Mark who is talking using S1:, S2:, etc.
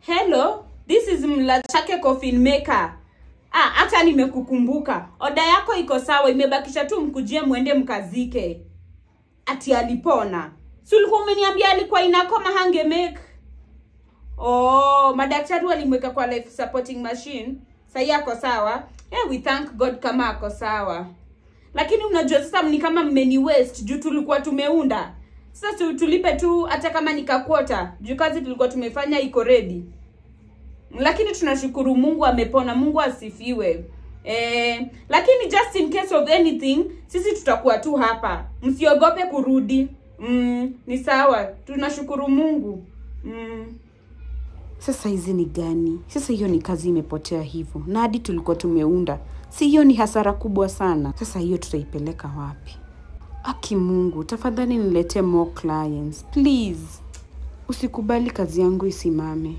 S1: Hello, this is Mlachake Coffin Maker. Hata nimekukumbuka. Oda yako iko sawa, imebakisha tu mkujie muende mkazike. Ati alipona. Si ulikuwa umeniambia alikuwa inakoma hange make. Madaktari walimweka kwa life supporting machine. Sasa yako sawa. We thank God kama ako sawa. Lakini unajua sasa ni kama mmeni waste juu tulikuwa tumeunda. Sasa tulipe tu hata kama nikakwota. Juu kazi tulikuwa tumefanya iko ready. Lakini tunashukuru Mungu amepona, Mungu asifiwe. Lakini just in case of anything, sisi tutakuwa tu hapa. Msiogope kurudi. Ni sawa. Tunashukuru Mungu.
S2: Sasa hizi ni gani? Sasa hiyo ni kazi imepotea hivyo. Na hadi tulikuwa tumeunda. Si hiyo ni hasara kubwa sana. Sasa hiyo tutaipeleka wapi? Aki Mungu, tafadhali niletee more clients. Please. Usikubali kazi yangu isimame.